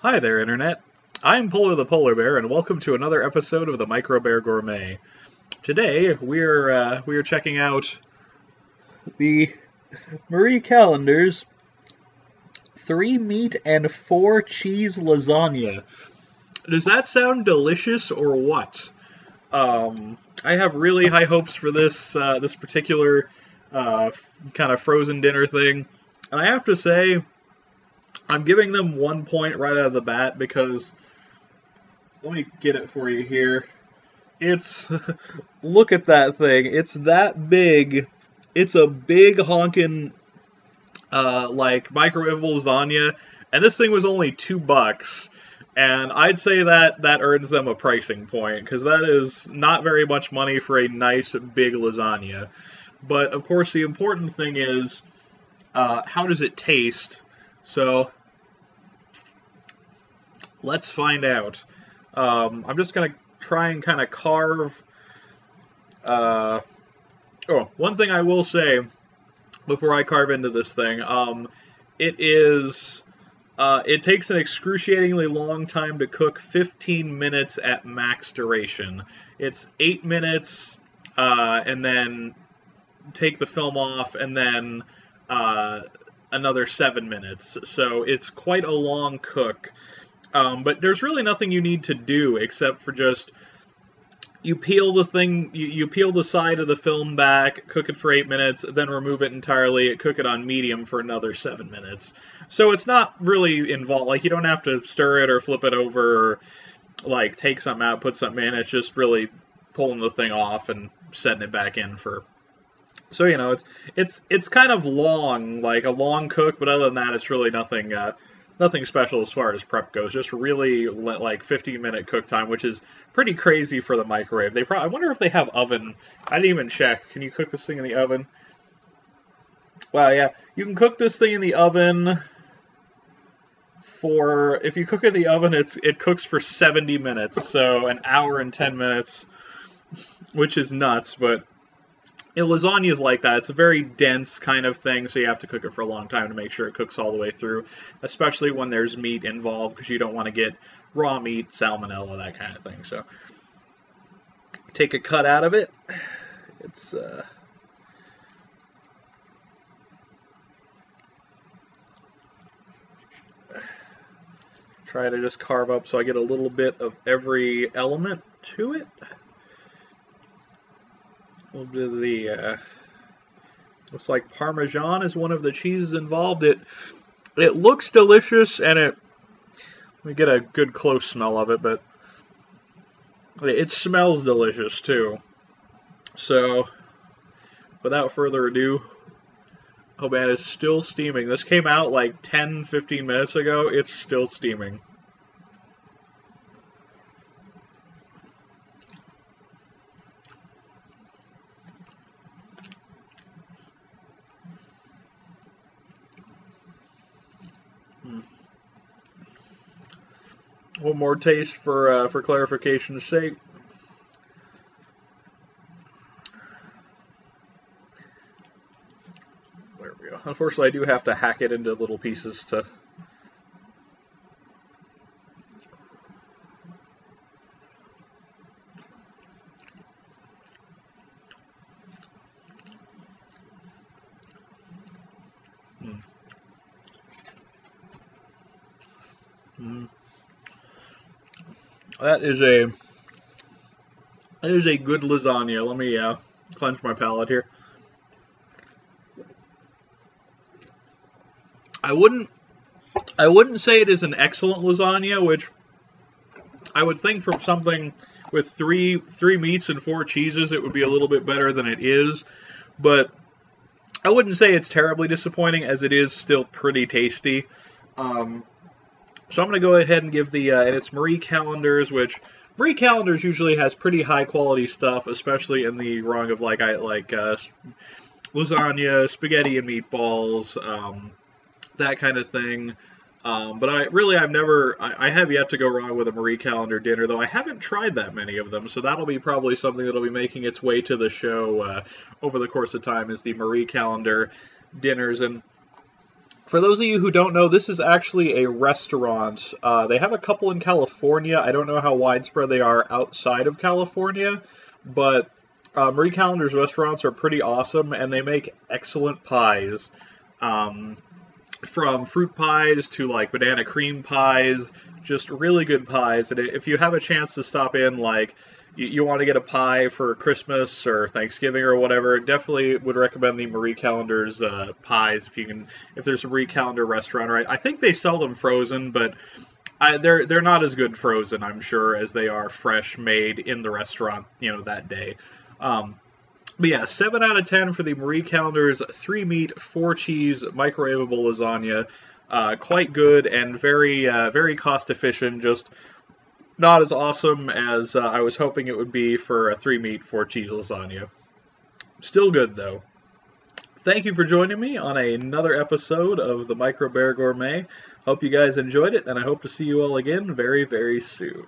Hi there, Internet. I'm Polar the Polar Bear, and welcome to another episode of the Microbear Gourmet. Today, we're checking out the Marie Callender's 3 meat and 4 cheese lasagna. Does that sound delicious or what? I have really high hopes for this particular kind of frozen dinner thing, and I have to say, I'm giving them 1 point right out of the bat because, let me get it for you here. It's, look at that thing. It's that big. It's a big honkin' like microwavable lasagna, and this thing was only $2. And I'd say that earns them a pricing point, because that is not very much money for a nice big lasagna. But of course the important thing is, how does it taste? So, let's find out. I'm just going to try and kind of carve... one thing I will say before I carve into this thing, it takes an excruciatingly long time to cook, 15 minutes at max duration. It's 8 minutes, and then take the film off, and then another 7 minutes. So it's quite a long cook. But there's really nothing you need to do except for just, you peel the thing, you peel the side of the film back, cook it for 8 minutes, then remove it entirely, cook it on medium for another 7 minutes. So it's not really involved, like you don't have to stir it or flip it over or like take something out, put something in. It's just really pulling the thing off and setting it back in for... So, you know, it's kind of long, like a long cook, but other than that, it's really nothing special as far as prep goes. Just really like 15-minute cook time, which is pretty crazy for the microwave. I wonder if they have oven. I didn't even check. Can you cook this thing in the oven? Well, yeah, you can cook this thing in the oven for, if you cook it in the oven, it cooks for 70 minutes, so an hour and 10 minutes, which is nuts, but lasagna is like that. It's a very dense kind of thing, so you have to cook it for a long time to make sure it cooks all the way through, especially when there's meat involved, because you don't want to get raw meat, salmonella, that kind of thing. So, take a cut out of it. It's, try to just carve up so I get a little bit of every element to it. A little bit of the, looks like Parmesan is one of the cheeses involved. It looks delicious, and let me get a good close smell of it, but it smells delicious too. So, without further ado, oh man, it's still steaming. This came out like 10-15 minutes ago. It's still steaming. One more taste for clarification's sake. There we go. Unfortunately, I do have to hack it into little pieces to... That is a good lasagna. Let me clench my palate here. I wouldn't say it is an excellent lasagna, which I would think from something with three meats and 4 cheeses, it would be a little bit better than it is. But I wouldn't say it's terribly disappointing, as it is still pretty tasty. So I'm going to go ahead and give the, and it's Marie Callender's, which Marie Callender's usually has pretty high quality stuff, especially in the rung of like lasagna, spaghetti and meatballs, that kind of thing. But I have yet to go wrong with a Marie Callender dinner, though I haven't tried that many of them, so that'll be probably something that'll be making its way to the show over the course of time, is the Marie Callender dinners. And For those of you who don't know, this is actually a restaurant. They have a couple in California. I don't know how widespread they are outside of California, but Marie Callender's restaurants are pretty awesome, and they make excellent pies. From fruit pies to like banana cream pies, just really good pies. And if you have a chance to stop in, like you want to get a pie for Christmas or Thanksgiving or whatever, definitely would recommend the Marie Callender's pies if there's a Marie Callender restaurant. Or I think they sell them frozen, but they're not as good frozen, I'm sure, as they are fresh made in the restaurant, that day. But yeah, 7 out of 10 for the Marie Callender's 3-meat, 4-cheese microwavable lasagna. Quite good and very, very cost efficient. Just not as awesome as I was hoping it would be for a 3-meat, 4-cheese lasagna. Still good, though. Thank you for joining me on another episode of the Microbear Gourmet. Hope you guys enjoyed it, and I hope to see you all again very, very soon.